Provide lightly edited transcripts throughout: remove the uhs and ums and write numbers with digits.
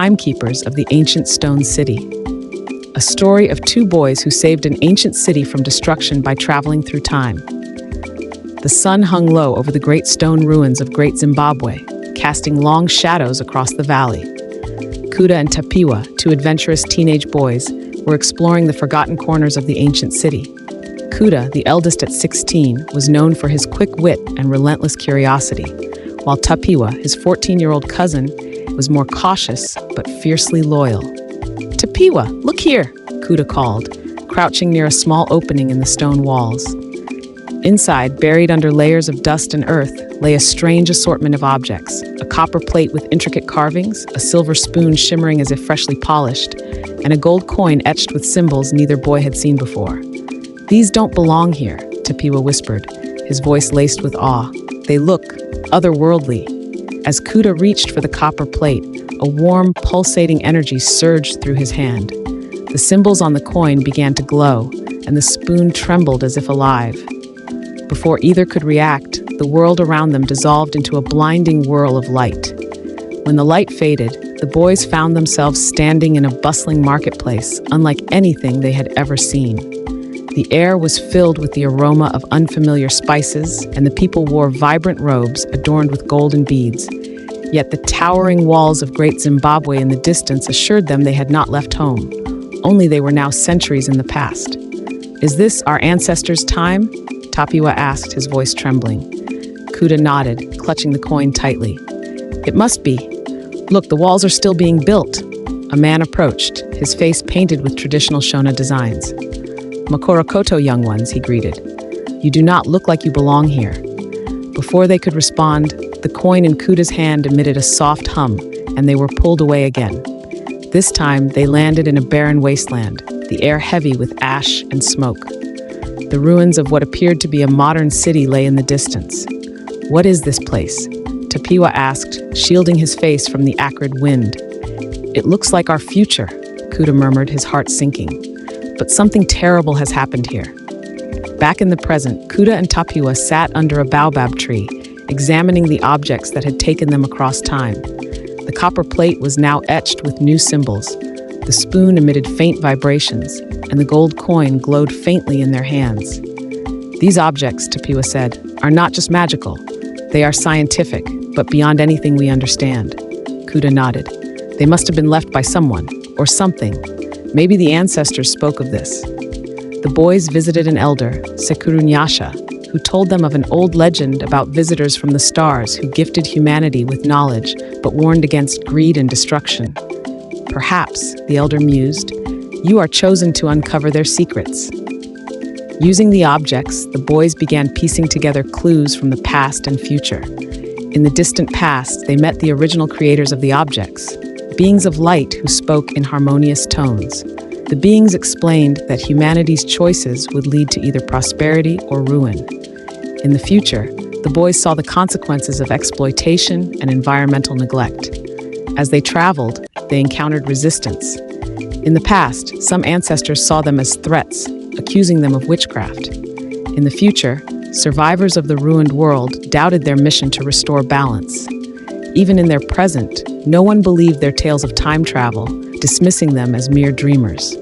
Timekeepers of the Ancient Stone City. A story of two boys who saved an ancient city from destruction by traveling through time. The sun hung low over the great stone ruins of Great Zimbabwe, casting long shadows across the valley. Kuda and Tapiwa, two adventurous teenage boys, were exploring the forgotten corners of the ancient city. Kuda, the eldest at 16, was known for his quick wit and relentless curiosity, while Tapiwa, his 14-year-old cousin, was more cautious but fiercely loyal. "Tapiwa, look here," Kuda called, crouching near a small opening in the stone walls. Inside, buried under layers of dust and earth, lay a strange assortment of objects: a copper plate with intricate carvings, a silver spoon shimmering as if freshly polished, and a gold coin etched with symbols neither boy had seen before. "These don't belong here," Tapiwa whispered, his voice laced with awe. "They look otherworldly." As Kuda reached for the copper plate, a warm, pulsating energy surged through his hand. The symbols on the coin began to glow, and the spoon trembled as if alive. Before either could react, the world around them dissolved into a blinding whirl of light. When the light faded, the boys found themselves standing in a bustling marketplace, unlike anything they had ever seen. The air was filled with the aroma of unfamiliar spices, and the people wore vibrant robes adorned with golden beads. Yet the towering walls of Great Zimbabwe in the distance assured them they had not left home, only they were now centuries in the past. "Is this our ancestors' time?" Tapiwa asked, his voice trembling. Kuda nodded, clutching the coin tightly. "It must be. Look, the walls are still being built." A man approached, his face painted with traditional Shona designs. "Makorokoto, young ones," he greeted. "You do not look like you belong here." Before they could respond, the coin in Kuda's hand emitted a soft hum, and they were pulled away again. This time, they landed in a barren wasteland, the air heavy with ash and smoke. The ruins of what appeared to be a modern city lay in the distance. "What is this place?" Tapiwa asked, shielding his face from the acrid wind. "It looks like our future," Kuda murmured, his heart sinking. "But something terrible has happened here." Back in the present, Kuda and Tapiwa sat under a baobab tree, examining the objects that had taken them across time. The copper plate was now etched with new symbols. The spoon emitted faint vibrations, and the gold coin glowed faintly in their hands. "These objects," Tapiwa said, "are not just magical. They are scientific, but beyond anything we understand." Kuda nodded. "They must have been left by someone, or something. Maybe the ancestors spoke of this." The boys visited an elder, Sekuru Nyasha, who told them of an old legend about visitors from the stars who gifted humanity with knowledge but warned against greed and destruction. "Perhaps," the elder mused, "you are chosen to uncover their secrets." Using the objects, the boys began piecing together clues from the past and future. In the distant past, they met the original creators of the objects, beings of light who spoke in harmonious tones. The beings explained that humanity's choices would lead to either prosperity or ruin. In the future, the boys saw the consequences of exploitation and environmental neglect. As they traveled, they encountered resistance. In the past, some ancestors saw them as threats, accusing them of witchcraft. In the future, survivors of the ruined world doubted their mission to restore balance. Even in their present, no one believed their tales of time travel, dismissing them as mere dreamers.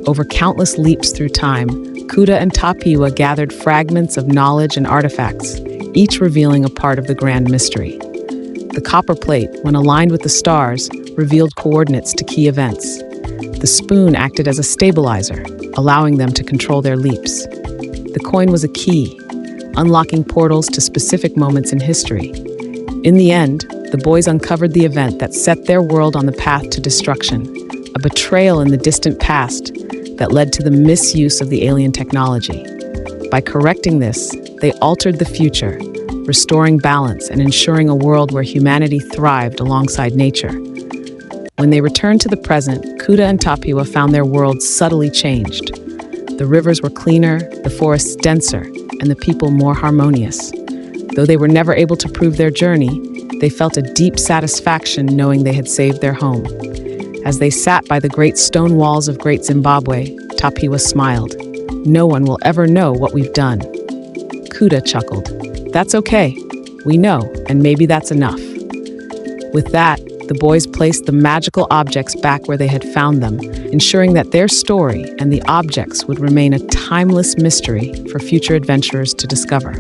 Over countless leaps through time, Kuda and Tapiwa gathered fragments of knowledge and artifacts, each revealing a part of the grand mystery. The copper plate, when aligned with the stars, revealed coordinates to key events. The spoon acted as a stabilizer, allowing them to control their leaps. The coin was a key, unlocking portals to specific moments in history. In the end, the boys uncovered the event that set their world on the path to destruction, a betrayal in the distant past that led to the misuse of the alien technology. By correcting this, they altered the future, restoring balance and ensuring a world where humanity thrived alongside nature. When they returned to the present, Kuda and Tapiwa found their world subtly changed. The rivers were cleaner, the forests denser, and the people more harmonious. Though they were never able to prove their journey, they felt a deep satisfaction knowing they had saved their home. As they sat by the great stone walls of Great Zimbabwe, Tapiwa smiled. "No one will ever know what we've done." Kuda chuckled. "That's okay. We know, and maybe that's enough." With that, the boys placed the magical objects back where they had found them, ensuring that their story and the objects would remain a timeless mystery for future adventurers to discover.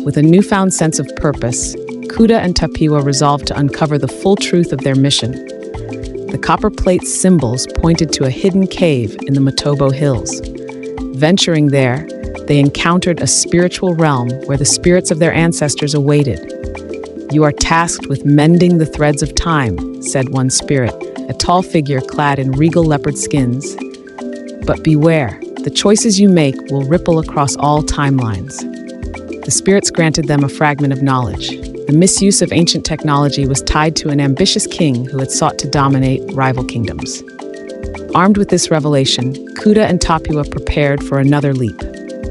With a newfound sense of purpose, Kuda and Tapiwa resolved to uncover the full truth of their mission. The copper plate symbols pointed to a hidden cave in the Matobo Hills. Venturing there, they encountered a spiritual realm where the spirits of their ancestors awaited. "You are tasked with mending the threads of time," said one spirit, a tall figure clad in regal leopard skins. "But beware, the choices you make will ripple across all timelines." The spirits granted them a fragment of knowledge. The misuse of ancient technology was tied to an ambitious king who had sought to dominate rival kingdoms. Armed with this revelation, Kuda and Tapiwa prepared for another leap.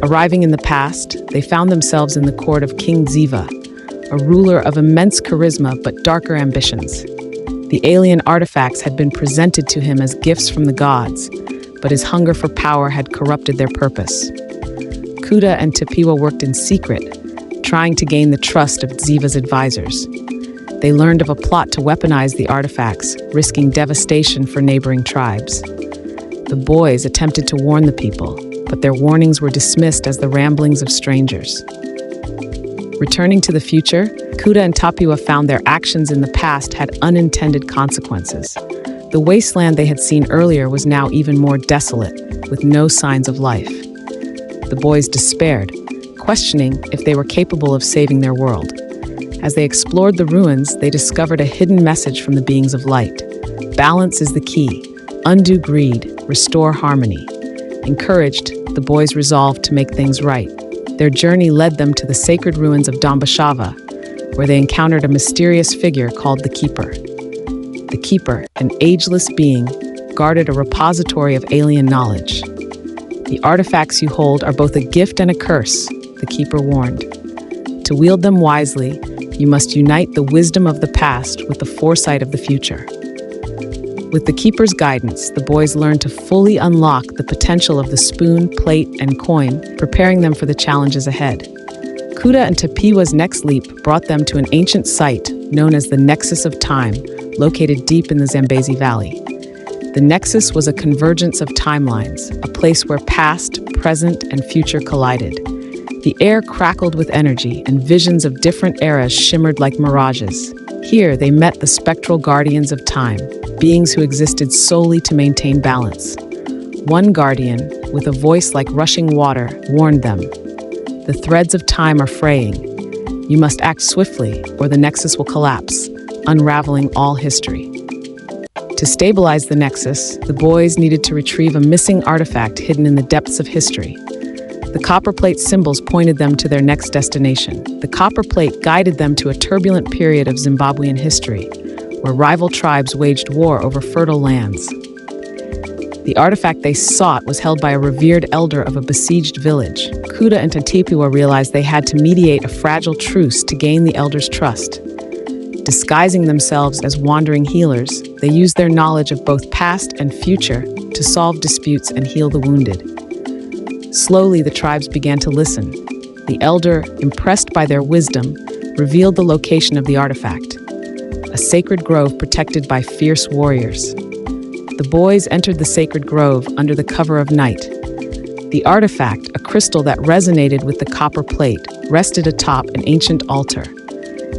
Arriving in the past, they found themselves in the court of King Ziva, a ruler of immense charisma but darker ambitions. The alien artifacts had been presented to him as gifts from the gods, but his hunger for power had corrupted their purpose. Kuda and Tapiwa worked in secret, trying to gain the trust of Ziva's advisors. They learned of a plot to weaponize the artifacts, risking devastation for neighboring tribes. The boys attempted to warn the people, but their warnings were dismissed as the ramblings of strangers. Returning to the future, Kuda and Tapiwa found their actions in the past had unintended consequences. The wasteland they had seen earlier was now even more desolate, with no signs of life. The boys despaired, questioning if they were capable of saving their world. As they explored the ruins, they discovered a hidden message from the beings of light. Balance is the key. Undo greed, restore harmony. Encouraged, the boys resolved to make things right. Their journey led them to the sacred ruins of Dambashava, where they encountered a mysterious figure called the Keeper. The Keeper, an ageless being, guarded a repository of alien knowledge. "The artifacts you hold are both a gift and a curse," the Keeper warned. "To wield them wisely, you must unite the wisdom of the past with the foresight of the future." With the Keeper's guidance, the boys learned to fully unlock the potential of the spoon, plate, and coin, preparing them for the challenges ahead. Kuda and Tapiwa's next leap brought them to an ancient site known as the Nexus of Time, located deep in the Zambezi Valley. The Nexus was a convergence of timelines, a place where past, present, and future collided. The air crackled with energy, and visions of different eras shimmered like mirages. Here, they met the spectral guardians of time, beings who existed solely to maintain balance. One guardian, with a voice like rushing water, warned them, "The threads of time are fraying. You must act swiftly, or the Nexus will collapse, unraveling all history." To stabilize the Nexus, the boys needed to retrieve a missing artifact hidden in the depths of history. The copper plate symbols pointed them to their next destination. The copper plate guided them to a turbulent period of Zimbabwean history, where rival tribes waged war over fertile lands. The artifact they sought was held by a revered elder of a besieged village. Kuda and Tapiwa realized they had to mediate a fragile truce to gain the elder's trust. Disguising themselves as wandering healers, they used their knowledge of both past and future to solve disputes and heal the wounded. Slowly, the tribes began to listen. The elder, impressed by their wisdom, revealed the location of the artifact, a sacred grove protected by fierce warriors. The boys entered the sacred grove under the cover of night. The artifact, a crystal that resonated with the copper plate, rested atop an ancient altar.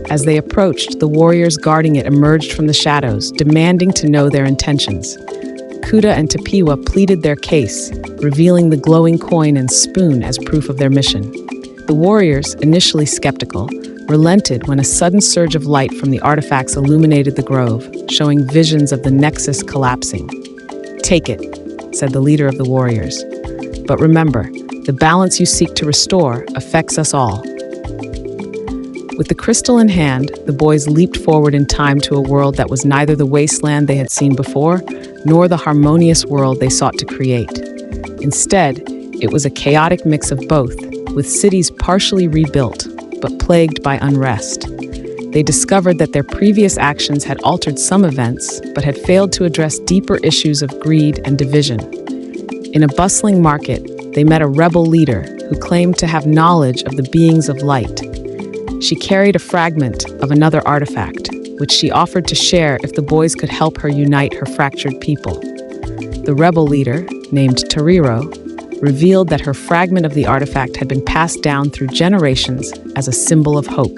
As they approached, the warriors guarding it emerged from the shadows, demanding to know their intentions. Kuda and Tapiwa pleaded their case, revealing the glowing coin and spoon as proof of their mission. The warriors, initially skeptical, relented when a sudden surge of light from the artifacts illuminated the grove, showing visions of the Nexus collapsing. "Take it," said the leader of the warriors. "But remember, the balance you seek to restore affects us all." With the crystal in hand, the boys leaped forward in time to a world that was neither the wasteland they had seen before, nor the harmonious world they sought to create. Instead, it was a chaotic mix of both, with cities partially rebuilt, but plagued by unrest. They discovered that their previous actions had altered some events, but had failed to address deeper issues of greed and division. In a bustling market, they met a rebel leader who claimed to have knowledge of the beings of light. She carried a fragment of another artifact, which she offered to share if the boys could help her unite her fractured people. The rebel leader, named Tariro, revealed that her fragment of the artifact had been passed down through generations as a symbol of hope.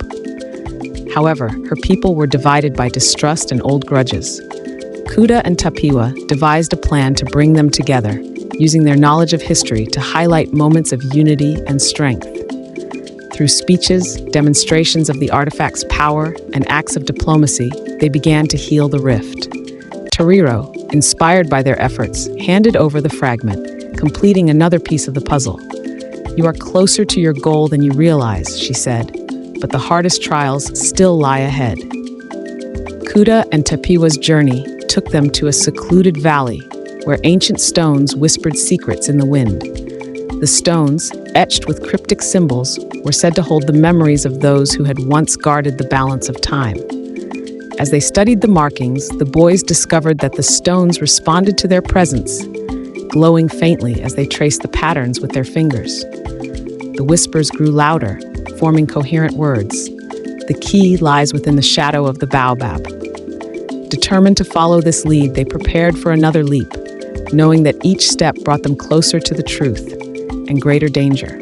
However, her people were divided by distrust and old grudges. Kuda and Tapiwa devised a plan to bring them together, using their knowledge of history to highlight moments of unity and strength. Through speeches, demonstrations of the artifact's power, and acts of diplomacy, they began to heal the rift. Tariro, inspired by their efforts, handed over the fragment, completing another piece of the puzzle. "You are closer to your goal than you realize," she said, "but the hardest trials still lie ahead." Kuda and Tapiwa's journey took them to a secluded valley where ancient stones whispered secrets in the wind. The stones, etched with cryptic symbols, were said to hold the memories of those who had once guarded the balance of time. As they studied the markings, the boys discovered that the stones responded to their presence, glowing faintly as they traced the patterns with their fingers. The whispers grew louder, forming coherent words. The key lies within the shadow of the baobab. Determined to follow this lead, they prepared for another leap, knowing that each step brought them closer to the truth and greater danger.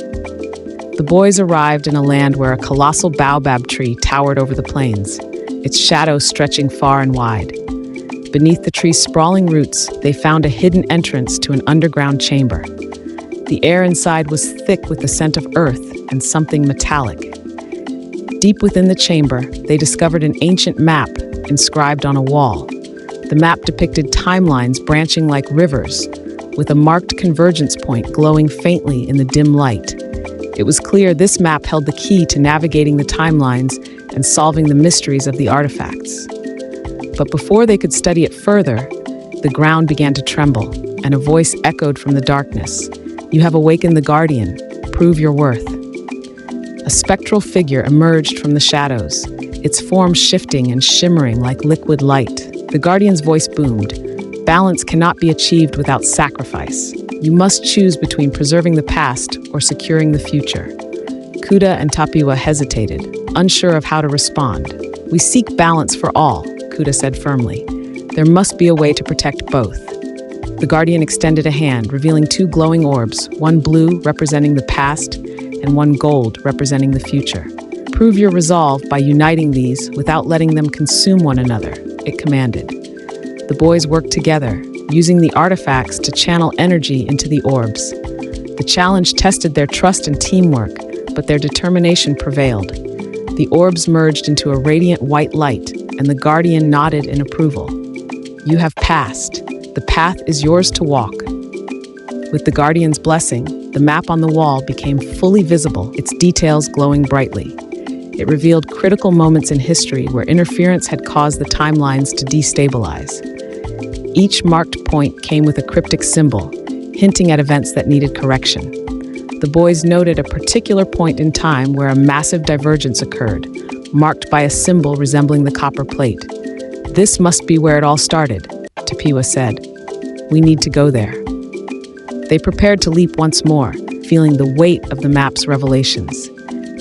The boys arrived in a land where a colossal baobab tree towered over the plains, its shadow stretching far and wide. Beneath the tree's sprawling roots, they found a hidden entrance to an underground chamber. The air inside was thick with the scent of earth and something metallic. Deep within the chamber, they discovered an ancient map inscribed on a wall. The map depicted timelines branching like rivers, with a marked convergence point glowing faintly in the dim light. It was clear this map held the key to navigating the timelines and solving the mysteries of the artifacts. But before they could study it further, the ground began to tremble, and a voice echoed from the darkness. "You have awakened the Guardian. Prove your worth." A spectral figure emerged from the shadows, its form shifting and shimmering like liquid light. The Guardian's voice boomed. "Balance cannot be achieved without sacrifice. You must choose between preserving the past or securing the future." Kuda and Tapiwa hesitated, unsure of how to respond. "We seek balance for all," Kuda said firmly. "There must be a way to protect both." The Guardian extended a hand, revealing two glowing orbs, one blue representing the past and one gold representing the future. "Prove your resolve by uniting these without letting them consume one another," it commanded. The boys worked together, using the artifacts to channel energy into the orbs. The challenge tested their trust and teamwork, but their determination prevailed. The orbs merged into a radiant white light, and the Guardian nodded in approval. "You have passed. The path is yours to walk." With the Guardian's blessing, the map on the wall became fully visible, its details glowing brightly. It revealed critical moments in history where interference had caused the timelines to destabilize. Each marked point came with a cryptic symbol, hinting at events that needed correction. The boys noted a particular point in time where a massive divergence occurred, marked by a symbol resembling the copper plate. "This must be where it all started," Tapiwa said. "We need to go there." They prepared to leap once more, feeling the weight of the map's revelations.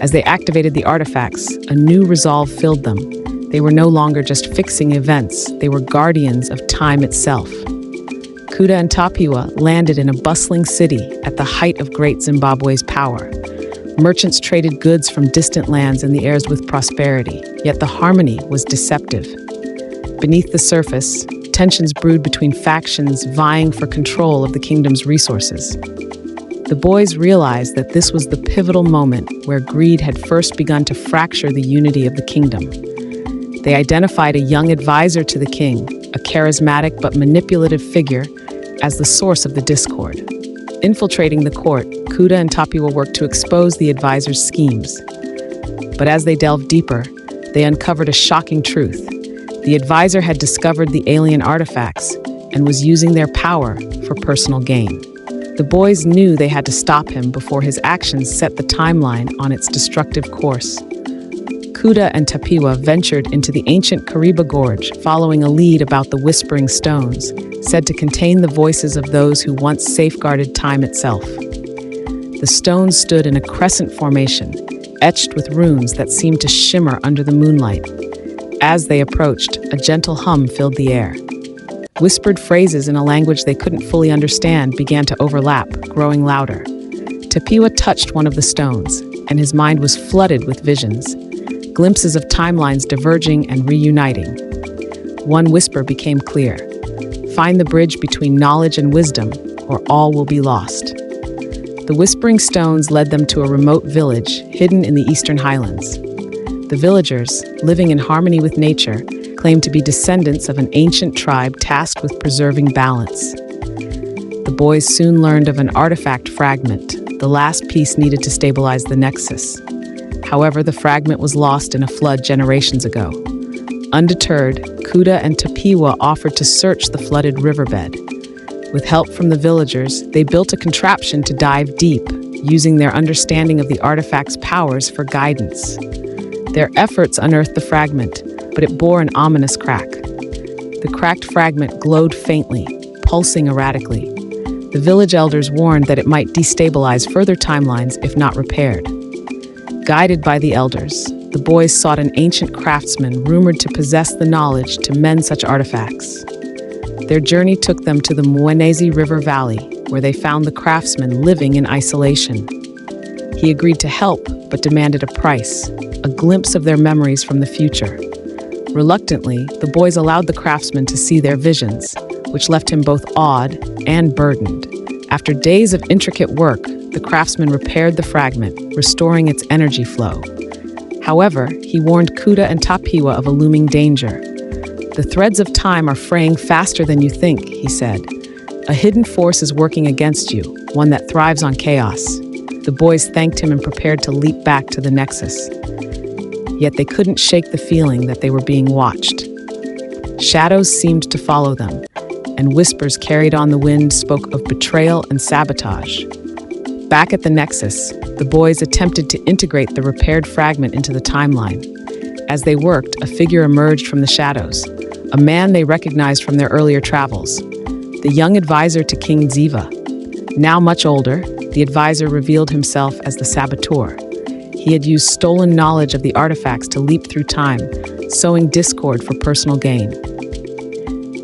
As they activated the artifacts, a new resolve filled them. They were no longer just fixing events, they were guardians of time itself. Kuda and Tapiwa landed in a bustling city at the height of Great Zimbabwe's power. Merchants traded goods from distant lands and the heirs with prosperity, yet the harmony was deceptive. Beneath the surface, tensions brewed between factions vying for control of the kingdom's resources. The boys realized that this was the pivotal moment where greed had first begun to fracture the unity of the kingdom. They identified a young advisor to the king, a charismatic but manipulative figure, as the source of the discord. Infiltrating the court, Kuda and Tapiwa worked to expose the advisor's schemes. But as they delved deeper, they uncovered a shocking truth. The advisor had discovered the alien artifacts and was using their power for personal gain. The boys knew they had to stop him before his actions set the timeline on its destructive course. Kuda and Tapiwa ventured into the ancient Kariba Gorge, following a lead about the Whispering Stones, said to contain the voices of those who once safeguarded time itself. The stones stood in a crescent formation, etched with runes that seemed to shimmer under the moonlight. As they approached, a gentle hum filled the air. Whispered phrases in a language they couldn't fully understand began to overlap, growing louder. Tapiwa touched one of the stones, and his mind was flooded with visions, glimpses of timelines diverging and reuniting. One whisper became clear: find the bridge between knowledge and wisdom, or all will be lost. The whispering stones led them to a remote village hidden in the eastern highlands. The villagers, living in harmony with nature, claimed to be descendants of an ancient tribe tasked with preserving balance. The boys soon learned of an artifact fragment, the last piece needed to stabilize the Nexus. However, the fragment was lost in a flood generations ago. Undeterred, Kuda and Tapiwa offered to search the flooded riverbed. With help from the villagers, they built a contraption to dive deep, using their understanding of the artifact's powers for guidance. Their efforts unearthed the fragment, but it bore an ominous crack. The cracked fragment glowed faintly, pulsing erratically. The village elders warned that it might destabilize further timelines if not repaired. Guided by the elders, the boys sought an ancient craftsman rumored to possess the knowledge to mend such artifacts. Their journey took them to the Mwenezi River Valley, where they found the craftsman living in isolation. He agreed to help, but demanded a price, a glimpse of their memories from the future. Reluctantly, the boys allowed the craftsman to see their visions, which left him both awed and burdened. After days of intricate work, the craftsman repaired the fragment, restoring its energy flow. However, he warned Kuda and Tapiwa of a looming danger. The threads of time are fraying faster than you think, he said. A hidden force is working against you, one that thrives on chaos. The boys thanked him and prepared to leap back to the Nexus. Yet they couldn't shake the feeling that they were being watched. Shadows seemed to follow them, and whispers carried on the wind spoke of betrayal and sabotage. Back at the Nexus, the boys attempted to integrate the repaired fragment into the timeline. As they worked, a figure emerged from the shadows, a man they recognized from their earlier travels, the young advisor to King Ziva. Now much older, the advisor revealed himself as the saboteur. He had used stolen knowledge of the artifacts to leap through time, sowing discord for personal gain.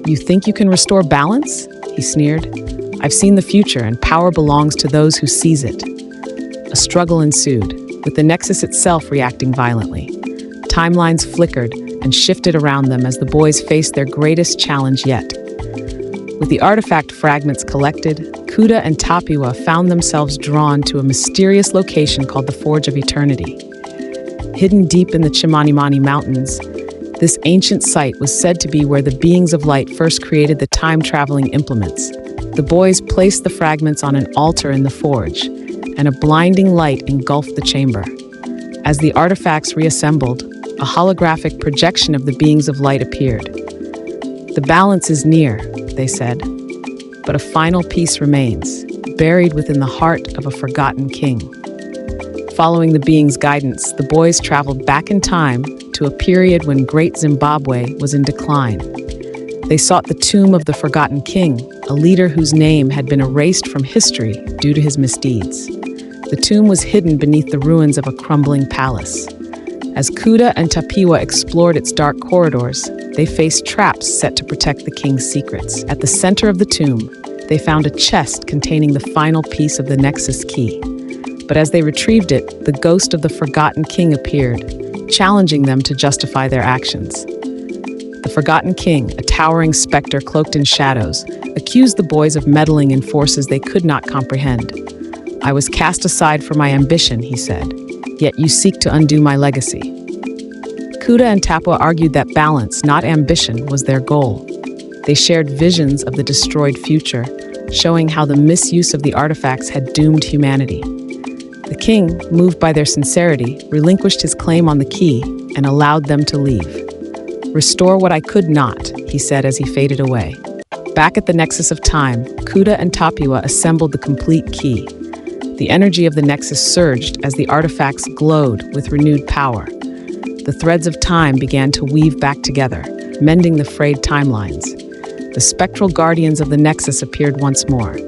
"You think you can restore balance?" he sneered. "I've seen the future, and power belongs to those who seize it." A struggle ensued, with the Nexus itself reacting violently. Timelines flickered and shifted around them as the boys faced their greatest challenge yet. With the artifact fragments collected, Kuda and Tapiwa found themselves drawn to a mysterious location called the Forge of Eternity. Hidden deep in the Chimanimani Mountains, this ancient site was said to be where the beings of light first created the time-traveling implements. The boys placed the fragments on an altar in the forge, and a blinding light engulfed the chamber. As the artifacts reassembled, a holographic projection of the beings of light appeared. "The balance is near," they said, "but a final piece remains, buried within the heart of a forgotten king." Following the being's guidance, the boys traveled back in time to a period when Great Zimbabwe was in decline. They sought the tomb of the forgotten king, a leader whose name had been erased from history due to his misdeeds. The tomb was hidden beneath the ruins of a crumbling palace. As Kuda and Tapiwa explored its dark corridors, they faced traps set to protect the king's secrets. At the center of the tomb, they found a chest containing the final piece of the Nexus key. But as they retrieved it, the ghost of the forgotten king appeared, challenging them to justify their actions. The forgotten king, a towering specter cloaked in shadows, accused the boys of meddling in forces they could not comprehend. "I was cast aside for my ambition," he said, "yet you seek to undo my legacy." Kuda and Tapiwa argued that balance, not ambition, was their goal. They shared visions of the destroyed future, showing how the misuse of the artifacts had doomed humanity. The king, moved by their sincerity, relinquished his claim on the key and allowed them to leave. "Restore what I could not," he said as he faded away. Back at the Nexus of Time, Kuda and Tapiwa assembled the complete key. The energy of the Nexus surged as the artifacts glowed with renewed power. The threads of time began to weave back together, mending the frayed timelines. The spectral guardians of the Nexus appeared once more.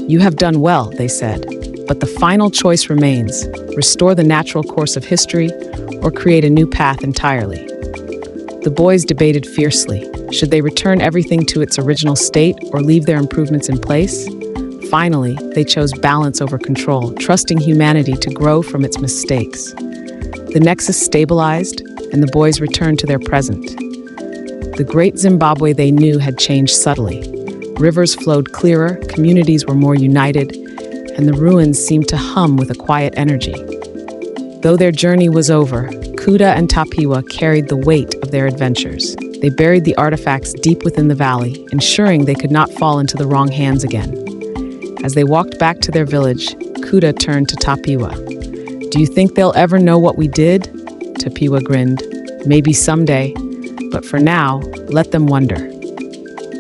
"You have done well," they said, "but the final choice remains: restore the natural course of history or create a new path entirely." The boys debated fiercely. Should they return everything to its original state or leave their improvements in place? Finally, they chose balance over control, trusting humanity to grow from its mistakes. The Nexus stabilized, and the boys returned to their present. The Great Zimbabwe they knew had changed subtly. Rivers flowed clearer, communities were more united, and the ruins seemed to hum with a quiet energy. Though their journey was over, Kuda and Tapiwa carried the weight of their adventures. They buried the artifacts deep within the valley, ensuring they could not fall into the wrong hands again. As they walked back to their village, Kuda turned to Tapiwa. "Do you think they'll ever know what we did?" Tapiwa grinned. "Maybe someday, but for now, let them wonder."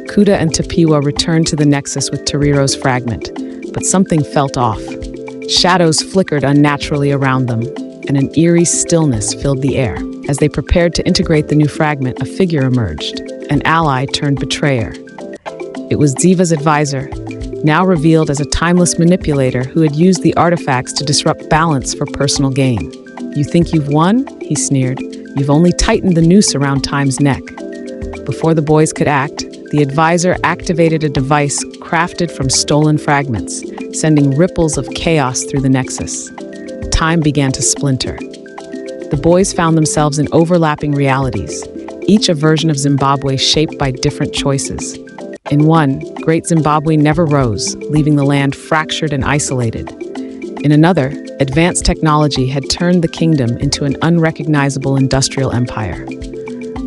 Kuda and Tapiwa returned to the Nexus with Teriro's fragment, but something felt off. Shadows flickered unnaturally around them, and an eerie stillness filled the air. As they prepared to integrate the new fragment, a figure emerged, an ally turned betrayer. It was Ziva's advisor, now revealed as a timeless manipulator who had used the artifacts to disrupt balance for personal gain. "You think you've won?" he sneered. "You've only tightened the noose around Time's neck." Before the boys could act, the advisor activated a device crafted from stolen fragments, sending ripples of chaos through the Nexus. Time began to splinter. The boys found themselves in overlapping realities, each a version of Zimbabwe shaped by different choices. In one, Great Zimbabwe never rose, leaving the land fractured and isolated. In another, advanced technology had turned the kingdom into an unrecognizable industrial empire.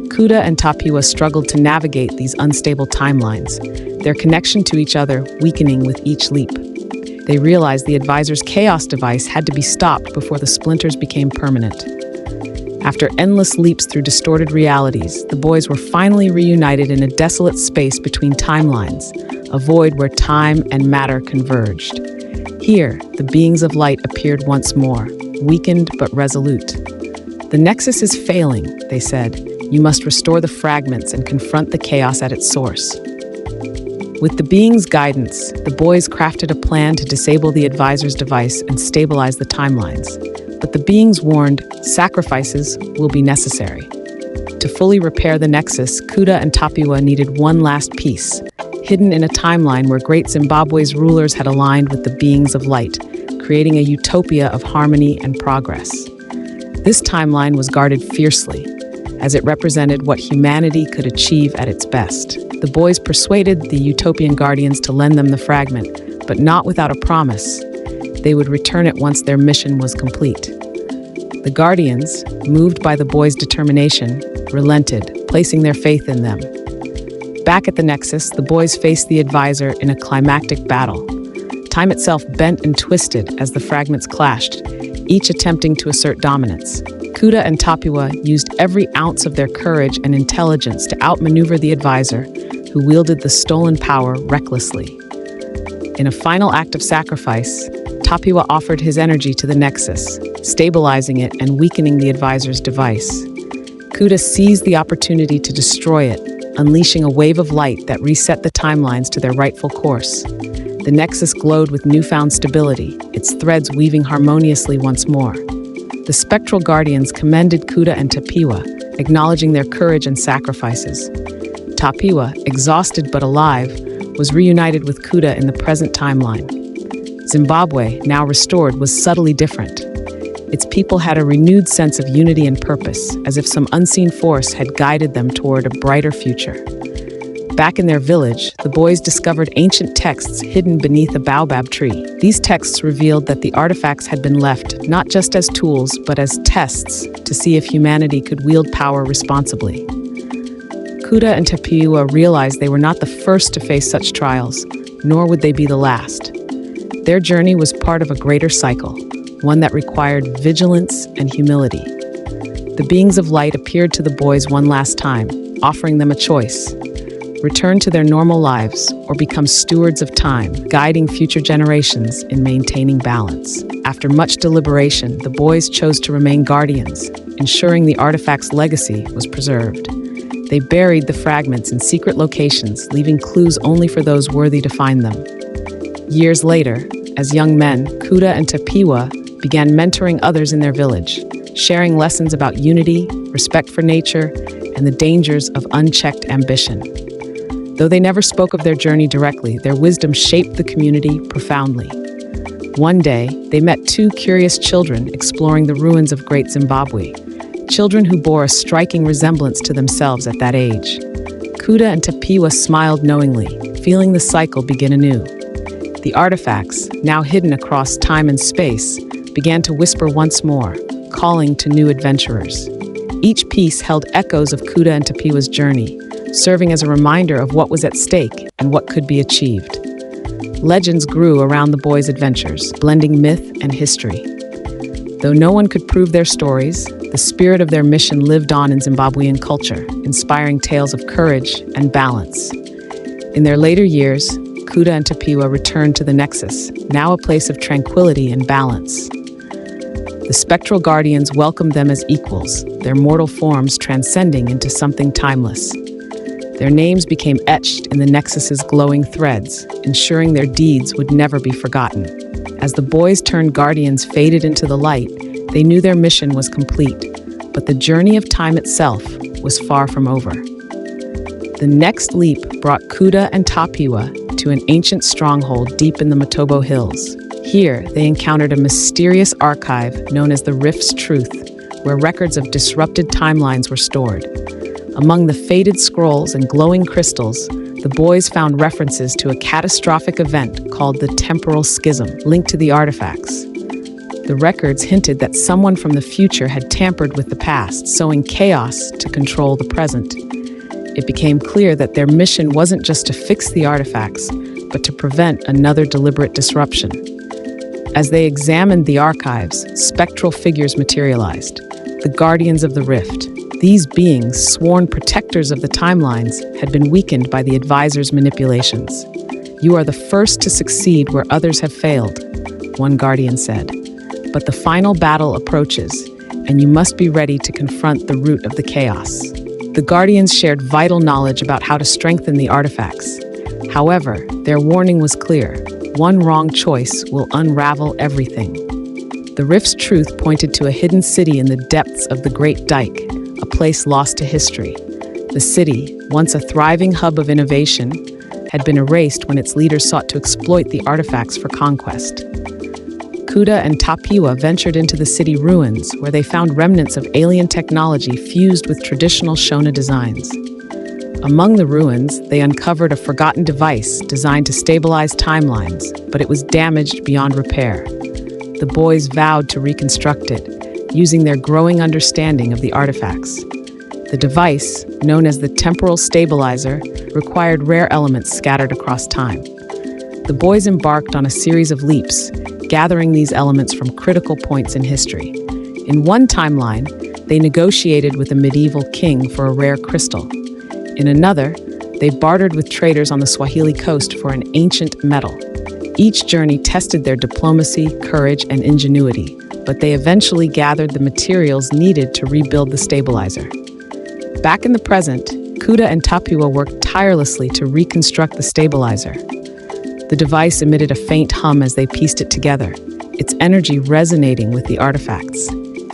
Kuda and Tapiwa struggled to navigate these unstable timelines, their connection to each other weakening with each leap. They realized the advisor's chaos device had to be stopped before the splinters became permanent. After endless leaps through distorted realities, the boys were finally reunited in a desolate space between timelines, a void where time and matter converged. Here, the beings of light appeared once more, weakened but resolute. "The Nexus is failing," they said. "You must restore the fragments and confront the chaos at its source." With the being's guidance, the boys crafted a plan to disable the advisor's device and stabilize the timelines. But the beings warned, sacrifices will be necessary. To fully repair the Nexus, Kuda and Tapiwa needed one last piece, hidden in a timeline where Great Zimbabwe's rulers had aligned with the beings of light, creating a utopia of harmony and progress. This timeline was guarded fiercely, as it represented what humanity could achieve at its best. The boys persuaded the utopian guardians to lend them the fragment, but not without a promise. They would return it once their mission was complete. The guardians, moved by the boys' determination, relented, placing their faith in them. Back at the Nexus, the boys faced the advisor in a climactic battle. Time itself bent and twisted as the fragments clashed, each attempting to assert dominance. Kuda and Tapiwa used every ounce of their courage and intelligence to outmaneuver the advisor, who wielded the stolen power recklessly. In a final act of sacrifice, Tapiwa offered his energy to the Nexus, stabilizing it and weakening the advisor's device. Kuda seized the opportunity to destroy it, unleashing a wave of light that reset the timelines to their rightful course. The Nexus glowed with newfound stability, its threads weaving harmoniously once more. The spectral guardians commended Kuda and Tapiwa, acknowledging their courage and sacrifices. Tapiwa, exhausted but alive, was reunited with Kuda in the present timeline. Zimbabwe, now restored, was subtly different. Its people had a renewed sense of unity and purpose, as if some unseen force had guided them toward a brighter future. Back in their village, the boys discovered ancient texts hidden beneath a baobab tree. These texts revealed that the artifacts had been left not just as tools, but as tests to see if humanity could wield power responsibly. Kuda and Tapiwa realized they were not the first to face such trials, nor would they be the last. Their journey was part of a greater cycle, one that required vigilance and humility. The beings of light appeared to the boys one last time, offering them a choice: return to their normal lives or become stewards of time, guiding future generations in maintaining balance. After much deliberation, the boys chose to remain guardians, ensuring the artifact's legacy was preserved. They buried the fragments in secret locations, leaving clues only for those worthy to find them. Years later, as young men, Kuda and Tapiwa began mentoring others in their village, sharing lessons about unity, respect for nature, and the dangers of unchecked ambition. Though they never spoke of their journey directly, their wisdom shaped the community profoundly. One day, they met two curious children exploring the ruins of Great Zimbabwe, children who bore a striking resemblance to themselves at that age. Kuda and Tapiwa smiled knowingly, feeling the cycle begin anew. The artifacts, now hidden across time and space, began to whisper once more, calling to new adventurers. Each piece held echoes of Kuda and Tapiwa's journey, serving as a reminder of what was at stake and what could be achieved. Legends grew around the boys' adventures, blending myth and history. Though no one could prove their stories, the spirit of their mission lived on in Zimbabwean culture, inspiring tales of courage and balance. In their later years, Kuda and Tapiwa returned to the Nexus, now a place of tranquility and balance. The spectral guardians welcomed them as equals, their mortal forms transcending into something timeless. Their names became etched in the Nexus's glowing threads, ensuring their deeds would never be forgotten. As the boys turned guardians faded into the light, they knew their mission was complete, but the journey of time itself was far from over. The next leap brought Kuda and Tapiwa to an ancient stronghold deep in the Matobo Hills. Here, they encountered a mysterious archive known as the Rift's Truth, where records of disrupted timelines were stored. Among the faded scrolls and glowing crystals, the boys found references to a catastrophic event called the Temporal Schism, linked to the artifacts. The records hinted that someone from the future had tampered with the past, sowing chaos to control the present. It became clear that their mission wasn't just to fix the artifacts, but to prevent another deliberate disruption. As they examined the archives, spectral figures materialized, the Guardians of the Rift. These beings, sworn protectors of the timelines, had been weakened by the advisor's manipulations. "You are the first to succeed where others have failed," one guardian said. "But the final battle approaches, and you must be ready to confront the root of the chaos." The guardians shared vital knowledge about how to strengthen the artifacts. However, their warning was clear: one wrong choice will unravel everything. The Rift's truth pointed to a hidden city in the depths of the Great Dike, a place lost to history. The city, once a thriving hub of innovation, had been erased when its leaders sought to exploit the artifacts for conquest. Kuda and Tapiwa ventured into the city ruins, where they found remnants of alien technology fused with traditional Shona designs. Among the ruins, they uncovered a forgotten device designed to stabilize timelines, but it was damaged beyond repair. The boys vowed to reconstruct it, using their growing understanding of the artifacts. The device, known as the temporal stabilizer, required rare elements scattered across time. The boys embarked on a series of leaps, gathering these elements from critical points in history. In one timeline, they negotiated with a medieval king for a rare crystal. In another, they bartered with traders on the Swahili coast for an ancient metal. Each journey tested their diplomacy, courage, and ingenuity, but they eventually gathered the materials needed to rebuild the stabilizer. Back in the present, Kuda and Tapiwa worked tirelessly to reconstruct the stabilizer. The device emitted a faint hum as they pieced it together, its energy resonating with the artifacts.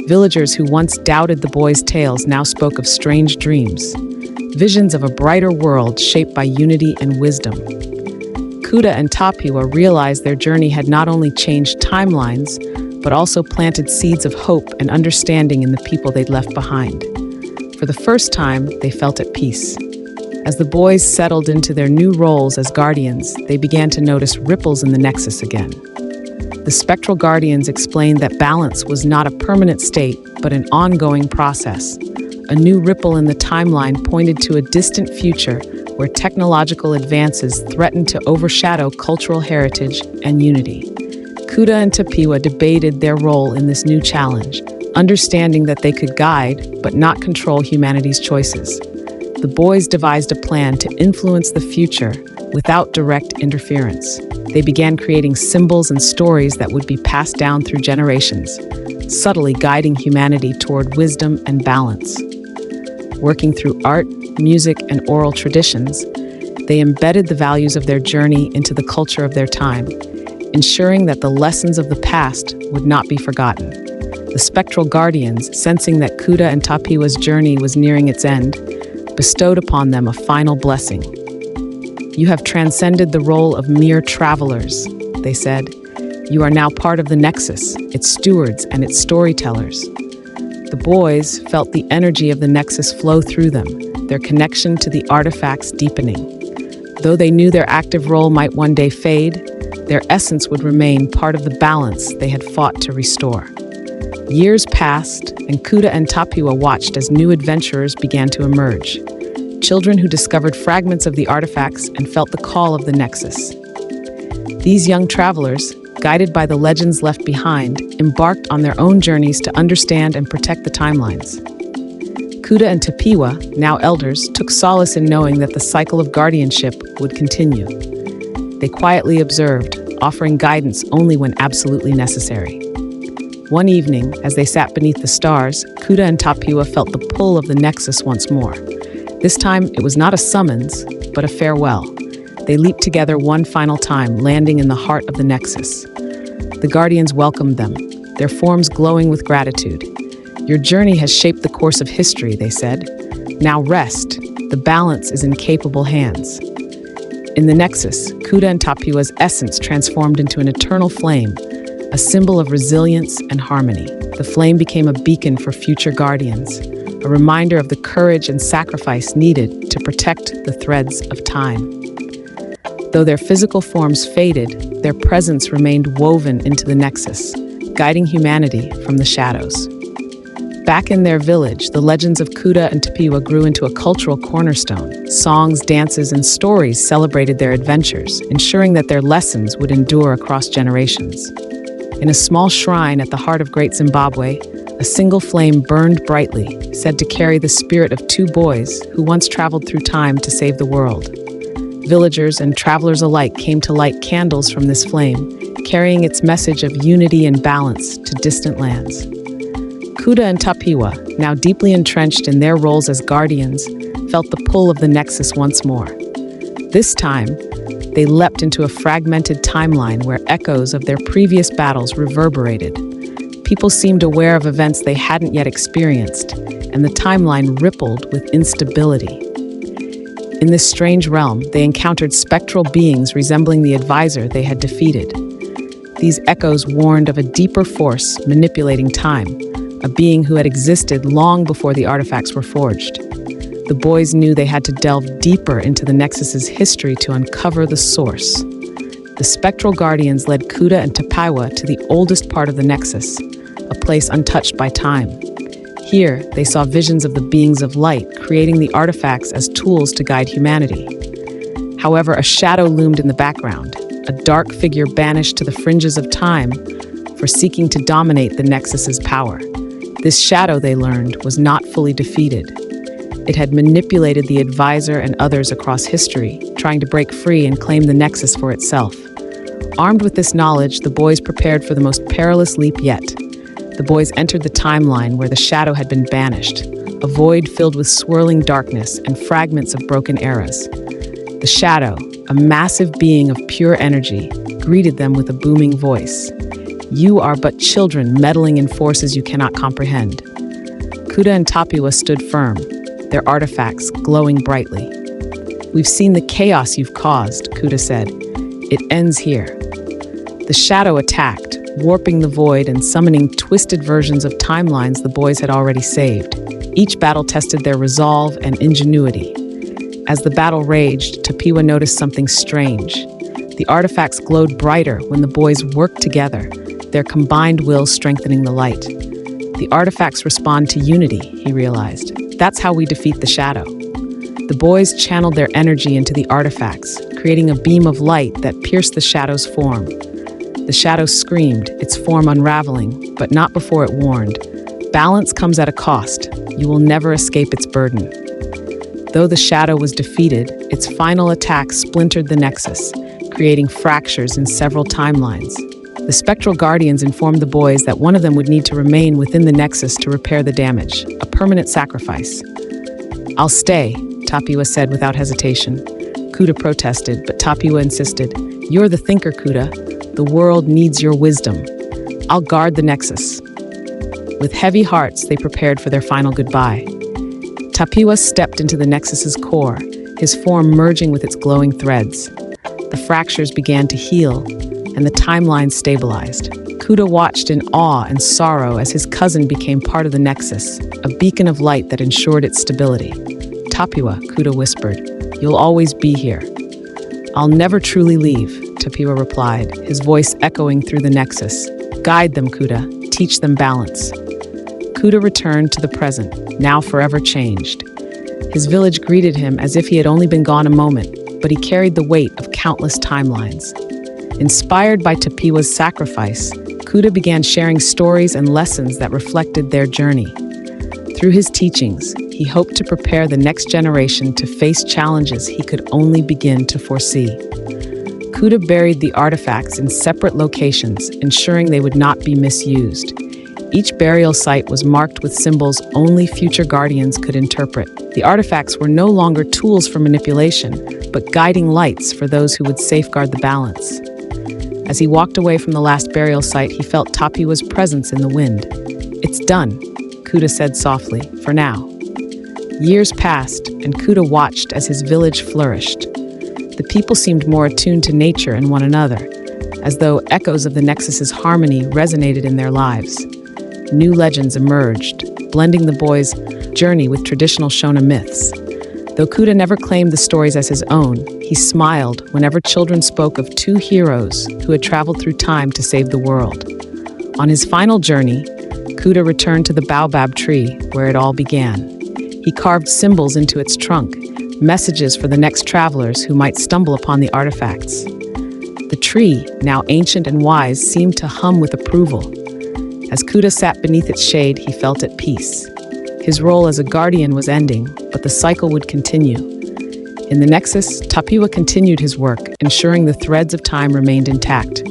Villagers who once doubted the boys' tales now spoke of strange dreams, visions of a brighter world shaped by unity and wisdom. Kuda and Tapiwa realized their journey had not only changed timelines, but also planted seeds of hope and understanding in the people they'd left behind. For the first time, they felt at peace. As the boys settled into their new roles as guardians, they began to notice ripples in the Nexus again. The spectral guardians explained that balance was not a permanent state, but an ongoing process. A new ripple in the timeline pointed to a distant future where technological advances threatened to overshadow cultural heritage and unity. Kuda and Tapiwa debated their role in this new challenge, understanding that they could guide but not control humanity's choices. The boys devised a plan to influence the future without direct interference. They began creating symbols and stories that would be passed down through generations, subtly guiding humanity toward wisdom and balance. Working through art, music, and oral traditions, they embedded the values of their journey into the culture of their time, ensuring that the lessons of the past would not be forgotten. The spectral guardians, sensing that Kuda and Tapiwa's journey was nearing its end, bestowed upon them a final blessing. "You have transcended the role of mere travelers," they said. "You are now part of the Nexus, its stewards and its storytellers." The boys felt the energy of the Nexus flow through them, their connection to the artifacts deepening. Though they knew their active role might one day fade, their essence would remain part of the balance they had fought to restore. Years passed, and Kuda and Tapiwa watched as new adventurers began to emerge. Children who discovered fragments of the artifacts and felt the call of the Nexus. These young travelers, guided by the legends left behind, embarked on their own journeys to understand and protect the timelines. Kuda and Tapiwa, now elders, took solace in knowing that the cycle of guardianship would continue. They quietly observed, offering guidance only when absolutely necessary. One evening, as they sat beneath the stars, Kuda and Tapiwa felt the pull of the Nexus once more. This time, it was not a summons, but a farewell. They leaped together one final time, landing in the heart of the Nexus. The Guardians welcomed them, their forms glowing with gratitude. "Your journey has shaped the course of history," they said. "Now rest. The balance is in capable hands." In the Nexus, Kuda and Tapiwa's essence transformed into an eternal flame, a symbol of resilience and harmony. The flame became a beacon for future guardians, a reminder of the courage and sacrifice needed to protect the threads of time. Though their physical forms faded, their presence remained woven into the Nexus, guiding humanity from the shadows. Back in their village, the legends of Kuda and Tapiwa grew into a cultural cornerstone. Songs, dances, and stories celebrated their adventures, ensuring that their lessons would endure across generations. In a small shrine at the heart of Great Zimbabwe, a single flame burned brightly, said to carry the spirit of two boys who once traveled through time to save the world. Villagers and travelers alike came to light candles from this flame, carrying its message of unity and balance to distant lands. Kuda and Tapiwa, now deeply entrenched in their roles as guardians, felt the pull of the Nexus once more. This time, they leapt into a fragmented timeline where echoes of their previous battles reverberated. People seemed aware of events they hadn't yet experienced, and the timeline rippled with instability. In this strange realm, they encountered spectral beings resembling the advisor they had defeated. These echoes warned of a deeper force manipulating time, a being who had existed long before the artifacts were forged. The boys knew they had to delve deeper into the Nexus's history to uncover the source. The spectral guardians led Kuda and Tapiwa to the oldest part of the Nexus, a place untouched by time. Here, they saw visions of the beings of light, creating the artifacts as tools to guide humanity. However, a shadow loomed in the background, a dark figure banished to the fringes of time for seeking to dominate the Nexus's power. This shadow, they learned, was not fully defeated. It had manipulated the advisor and others across history, trying to break free and claim the Nexus for itself. Armed with this knowledge, the boys prepared for the most perilous leap yet. The boys entered the timeline where the shadow had been banished, a void filled with swirling darkness and fragments of broken eras. The shadow, a massive being of pure energy, greeted them with a booming voice. "You are but children meddling in forces you cannot comprehend." Kuda and Tapiwa stood firm, their artifacts glowing brightly. "We've seen the chaos you've caused," Kuda said. "It ends here." The shadow attacked, warping the void and summoning twisted versions of timelines the boys had already saved. Each battle tested their resolve and ingenuity. As the battle raged, Tapiwa noticed something strange. The artifacts glowed brighter when the boys worked together, their combined will strengthening the light. The artifacts respond to unity, he realized. That's how we defeat the shadow. The boys channeled their energy into the artifacts, creating a beam of light that pierced the shadow's form. The shadow screamed, its form unraveling, but not before it warned. Balance comes at a cost. You will never escape its burden. Though the shadow was defeated, its final attack splintered the Nexus, creating fractures in several timelines. The spectral guardians informed the boys that one of them would need to remain within the Nexus to repair the damage, a permanent sacrifice. "I'll stay," Tapiwa said without hesitation. Kuda protested, but Tapiwa insisted. "You're the thinker, Kuda. The world needs your wisdom. I'll guard the Nexus." With heavy hearts, they prepared for their final goodbye. Tapiwa stepped into the Nexus's core, his form merging with its glowing threads. The fractures began to heal, and the timeline stabilized. Kuda watched in awe and sorrow as his cousin became part of the Nexus, a beacon of light that ensured its stability. Tapiwa, Kuda whispered, "You'll always be here." "I'll never truly leave," Tapiwa replied, his voice echoing through the Nexus. "Guide them, Kuda. Teach them balance." Kuda returned to the present, now forever changed. His village greeted him as if he had only been gone a moment, but he carried the weight of countless timelines. Inspired by Tapiwa's sacrifice, Kuda began sharing stories and lessons that reflected their journey. Through his teachings, he hoped to prepare the next generation to face challenges he could only begin to foresee. Kuda buried the artifacts in separate locations, ensuring they would not be misused. Each burial site was marked with symbols only future guardians could interpret. The artifacts were no longer tools for manipulation, but guiding lights for those who would safeguard the balance. As he walked away from the last burial site, he felt Tapiwa's presence in the wind. "It's done," Kuda said softly, "for now." Years passed, and Kuda watched as his village flourished. The people seemed more attuned to nature and one another, as though echoes of the Nexus's harmony resonated in their lives. New legends emerged, blending the boys' journey with traditional Shona myths. Though Kuda never claimed the stories as his own, he smiled whenever children spoke of two heroes who had traveled through time to save the world. On his final journey, Kuda returned to the baobab tree where it all began. He carved symbols into its trunk, messages for the next travelers who might stumble upon the artifacts. The tree, now ancient and wise, seemed to hum with approval. As Kuda sat beneath its shade, he felt at peace. His role as a guardian was ending, but the cycle would continue. In the Nexus, Tapiwa continued his work, ensuring the threads of time remained intact.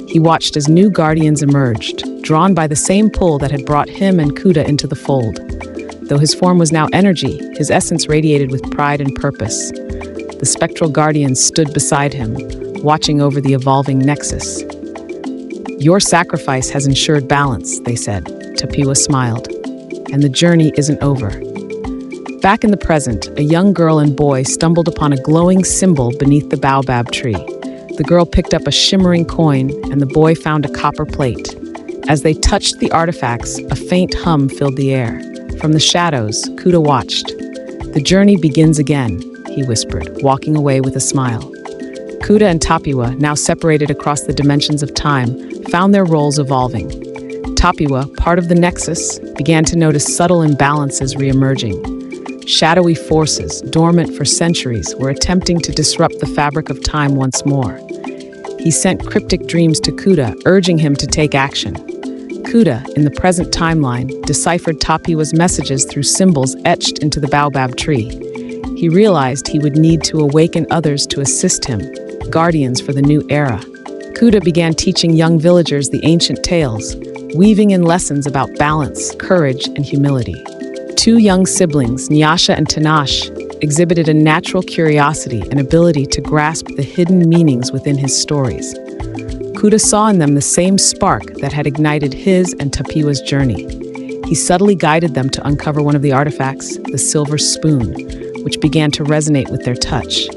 He watched as new guardians emerged, drawn by the same pull that had brought him and Kuda into the fold. Though his form was now energy, his essence radiated with pride and purpose. The spectral guardians stood beside him, watching over the evolving Nexus. "Your sacrifice has ensured balance," they said. Tapiwa smiled. "And the journey isn't over." Back in the present, a young girl and boy stumbled upon a glowing symbol beneath the baobab tree. The girl picked up a shimmering coin, and the boy found a copper plate. As they touched the artifacts, a faint hum filled the air. From the shadows, Kuda watched. "The journey begins again," he whispered, walking away with a smile. Kuda and Tapiwa, now separated across the dimensions of time, found their roles evolving. Tapiwa, part of the Nexus, began to notice subtle imbalances reemerging. Shadowy forces, dormant for centuries, were attempting to disrupt the fabric of time once more. He sent cryptic dreams to Kuda, urging him to take action. Kuda, in the present timeline, deciphered Tapiwa's messages through symbols etched into the baobab tree. He realized he would need to awaken others to assist him, guardians for the new era. Kuda began teaching young villagers the ancient tales, weaving in lessons about balance, courage, and humility. Two young siblings, Nyasha and Tinashe, exhibited a natural curiosity and ability to grasp the hidden meanings within his stories. Kuda saw in them the same spark that had ignited his and Tapiwa's journey. He subtly guided them to uncover one of the artifacts, the silver spoon, which began to resonate with their touch.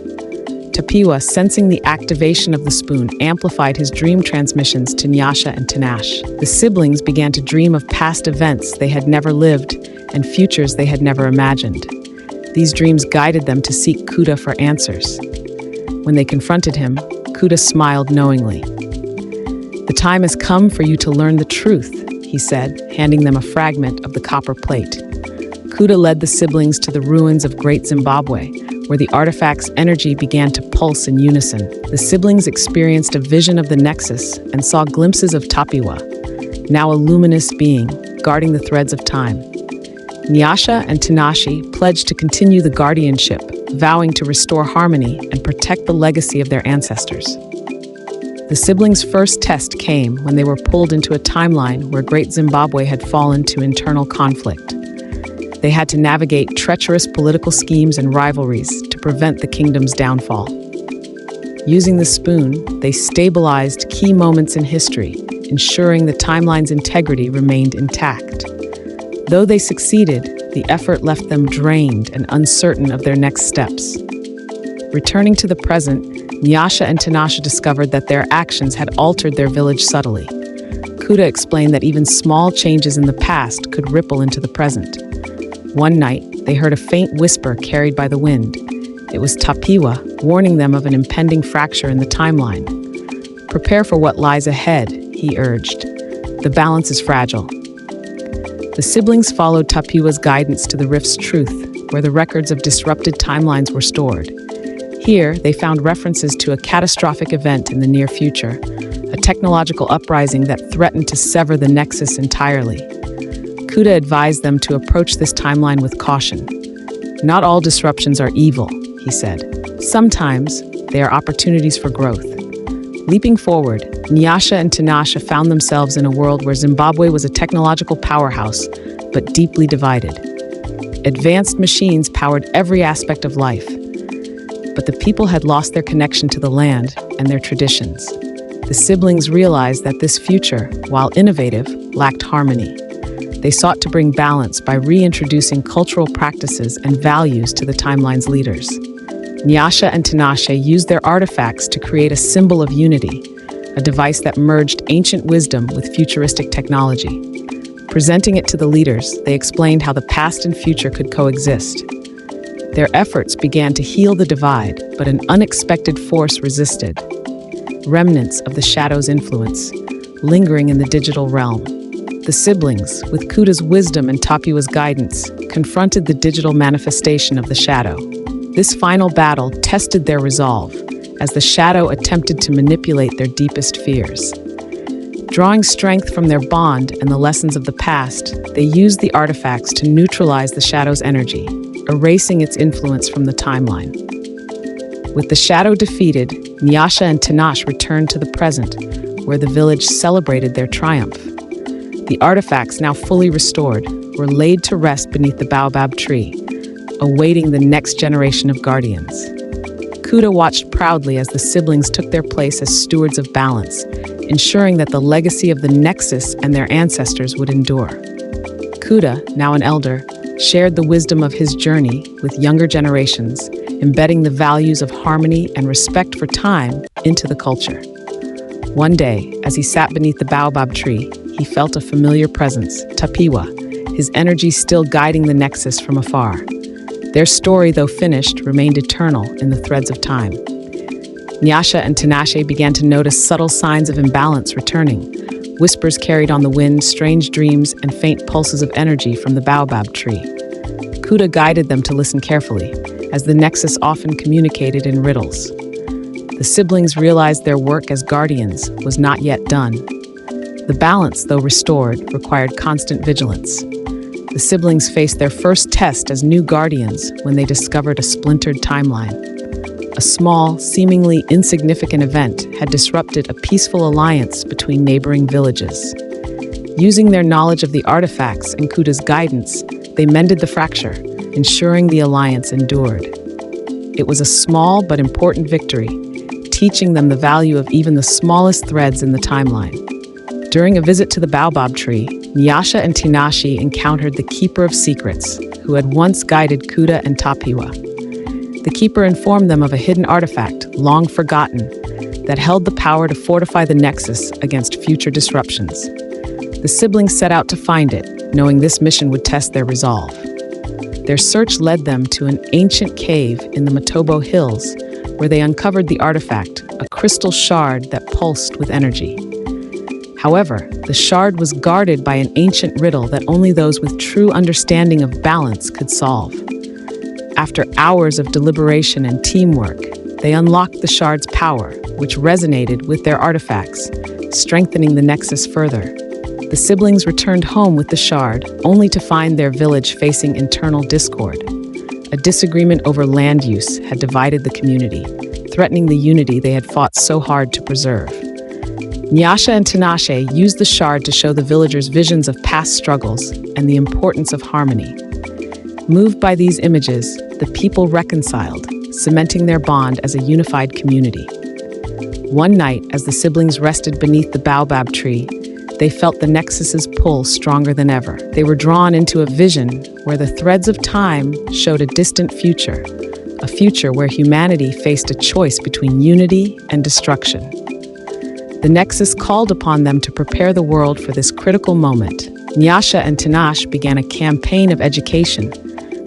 Tapiwa, sensing the activation of the spoon, amplified his dream transmissions to Nyasha and Tinashe. The siblings began to dream of past events they had never lived and futures they had never imagined. These dreams guided them to seek Kuda for answers. When they confronted him, Kuda smiled knowingly. "The time has come for you to learn the truth," he said, handing them a fragment of the copper plate. Kuda led the siblings to the ruins of Great Zimbabwe, where the artifact's energy began to pulse in unison. The siblings experienced a vision of the Nexus and saw glimpses of Tapiwa, now a luminous being, guarding the threads of time. Nyasha and Tinashe pledged to continue the guardianship, vowing to restore harmony and protect the legacy of their ancestors. The siblings' first test came when they were pulled into a timeline where Great Zimbabwe had fallen to internal conflict. They had to navigate treacherous political schemes and rivalries to prevent the kingdom's downfall. Using the spoon, they stabilized key moments in history, ensuring the timeline's integrity remained intact. Though they succeeded, the effort left them drained and uncertain of their next steps. Returning to the present, Nyasha and Tinashe discovered that their actions had altered their village subtly. Kuda explained that even small changes in the past could ripple into the present. One night, they heard a faint whisper carried by the wind. It was Tapiwa, warning them of an impending fracture in the timeline. "Prepare for what lies ahead," he urged. "The balance is fragile." The siblings followed Tapiwa's guidance to the rift's truth, where the records of disrupted timelines were stored. Here, they found references to a catastrophic event in the near future, a technological uprising that threatened to sever the Nexus entirely. Kuda advised them to approach this timeline with caution. "Not all disruptions are evil," he said. "Sometimes they are opportunities for growth." Leaping forward, Nyasha and Tinashe found themselves in a world where Zimbabwe was a technological powerhouse, but deeply divided. Advanced machines powered every aspect of life, but the people had lost their connection to the land and their traditions. The siblings realized that this future, while innovative, lacked harmony. They sought to bring balance by reintroducing cultural practices and values to the timeline's leaders. Nyasha and Tinashe used their artifacts to create a symbol of unity, a device that merged ancient wisdom with futuristic technology. Presenting it to the leaders, they explained how the past and future could coexist. Their efforts began to heal the divide, but an unexpected force resisted. Remnants of the shadow's influence, lingering in the digital realm. The siblings, with Kuda's wisdom and Tapiwa's guidance, confronted the digital manifestation of the shadow. This final battle tested their resolve, as the shadow attempted to manipulate their deepest fears. Drawing strength from their bond and the lessons of the past, they used the artifacts to neutralize the shadow's energy, erasing its influence from the timeline. With the shadow defeated, Nyasha and Tinashe returned to the present, where the village celebrated their triumph. The artifacts, now fully restored, were laid to rest beneath the baobab tree, awaiting the next generation of guardians. Kuda watched proudly as the siblings took their place as stewards of balance, ensuring that the legacy of the Nexus and their ancestors would endure. Kuda, now an elder, shared the wisdom of his journey with younger generations, embedding the values of harmony and respect for time into the culture. One day, as he sat beneath the baobab tree, he felt a familiar presence, Tapiwa, his energy still guiding the Nexus from afar. Their story, though finished, remained eternal in the threads of time. Nyasha and Tinashe began to notice subtle signs of imbalance returning. Whispers carried on the wind, strange dreams, and faint pulses of energy from the baobab tree. Kuda guided them to listen carefully, as the Nexus often communicated in riddles. The siblings realized their work as guardians was not yet done. The balance, though restored, required constant vigilance. The siblings faced their first test as new guardians when they discovered a splintered timeline. A small, seemingly insignificant event had disrupted a peaceful alliance between neighboring villages. Using their knowledge of the artifacts and Kuda's guidance, they mended the fracture, ensuring the alliance endured. It was a small but important victory, teaching them the value of even the smallest threads in the timeline. During a visit to the baobab tree, Nyasha and Tinashe encountered the Keeper of Secrets, who had once guided Kuda and Tapiwa. The Keeper informed them of a hidden artifact, long forgotten, that held the power to fortify the Nexus against future disruptions. The siblings set out to find it, knowing this mission would test their resolve. Their search led them to an ancient cave in the Matobo Hills, where they uncovered the artifact, a crystal shard that pulsed with energy. However, the shard was guarded by an ancient riddle that only those with true understanding of balance could solve. After hours of deliberation and teamwork, they unlocked the shard's power, which resonated with their artifacts, strengthening the Nexus further. The siblings returned home with the shard, only to find their village facing internal discord. A disagreement over land use had divided the community, threatening the unity they had fought so hard to preserve. Nyasha and Tinashe used the shard to show the villagers visions of past struggles and the importance of harmony. Moved by these images, the people reconciled, cementing their bond as a unified community. One night, as the siblings rested beneath the baobab tree, They felt the Nexus's pull stronger than ever. They were drawn into a vision where the threads of time showed a distant future, a future where humanity faced a choice between unity and destruction. The Nexus called upon them to prepare the world for this critical moment. Nyasha and Tinashe began a campaign of education,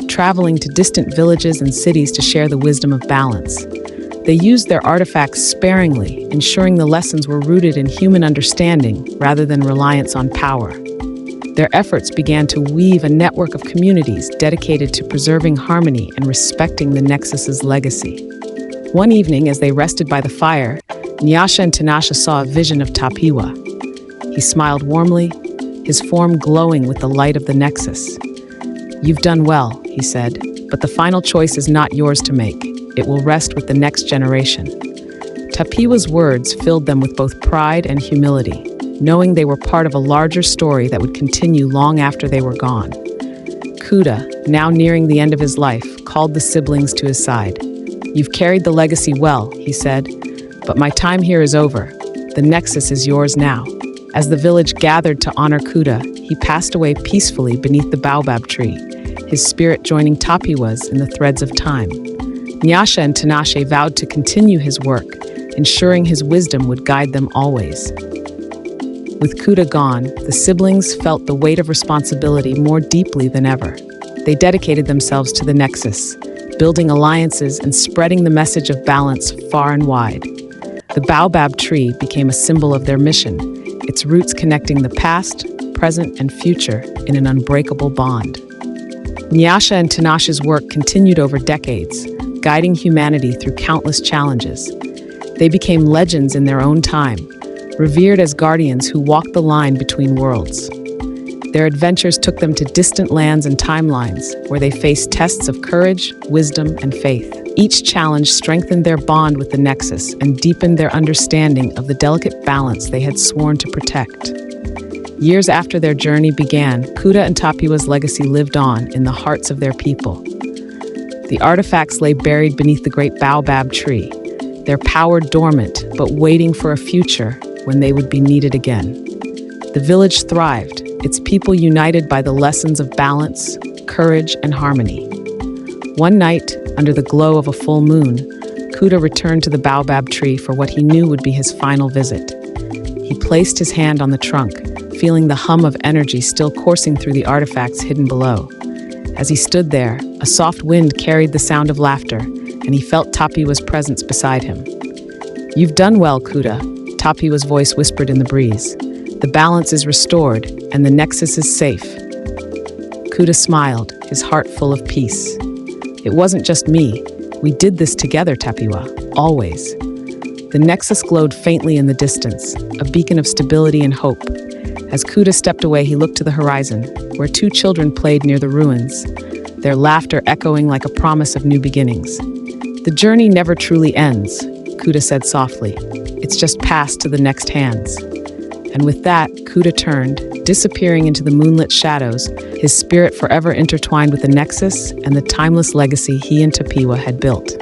traveling to distant villages and cities to share the wisdom of balance. They used their artifacts sparingly, ensuring the lessons were rooted in human understanding rather than reliance on power. Their efforts began to weave a network of communities dedicated to preserving harmony and respecting the Nexus's legacy. One evening, as they rested by the fire, Nyasha and Tinashe saw a vision of Tapiwa. He smiled warmly, his form glowing with the light of the Nexus. "You've done well," he said, "but the final choice is not yours to make. It will rest with the next generation." Tapiwa's words filled them with both pride and humility, knowing they were part of a larger story that would continue long after they were gone. Kuda, now nearing the end of his life, called the siblings to his side. "You've carried the legacy well," he said, "but my time here is over. The Nexus is yours now." As the village gathered to honor Kuda, he passed away peacefully beneath the baobab tree, his spirit joining Tapiwa's in the threads of time. Nyasha and Tinashe vowed to continue his work, ensuring his wisdom would guide them always. With Kuda gone, the siblings felt the weight of responsibility more deeply than ever. They dedicated themselves to the Nexus, building alliances and spreading the message of balance far and wide. The baobab tree became a symbol of their mission, its roots connecting the past, present, and future in an unbreakable bond. Nyasha and Tinashe's work continued over decades, guiding humanity through countless challenges. They became legends in their own time, revered as guardians who walked the line between worlds. Their adventures took them to distant lands and timelines, where they faced tests of courage, wisdom, and faith. Each challenge strengthened their bond with the Nexus and deepened their understanding of the delicate balance they had sworn to protect. Years after their journey began, Kuda and Tapiwa's legacy lived on in the hearts of their people. The artifacts lay buried beneath the great baobab tree, their power dormant, but waiting for a future when they would be needed again. The village thrived, its people united by the lessons of balance, courage, and harmony. One night, under the glow of a full moon, Kuda returned to the baobab tree for what he knew would be his final visit. He placed his hand on the trunk, feeling the hum of energy still coursing through the artifacts hidden below. As he stood there, a soft wind carried the sound of laughter, and he felt Tapiwa's presence beside him. "You've done well, Kuda," Tapiwa's voice whispered in the breeze. "The balance is restored, and the Nexus is safe." Kuda smiled, his heart full of peace. "It wasn't just me. We did this together, Tapiwa, always." The Nexus glowed faintly in the distance, a beacon of stability and hope. As Kuda stepped away, he looked to the horizon, where two children played near the ruins, their laughter echoing like a promise of new beginnings. "The journey never truly ends," Kuda said softly. "It's just passed to the next hands." And with that, Kuda turned, disappearing into the moonlit shadows, his spirit forever intertwined with the Nexus and the timeless legacy he and Tapiwa had built.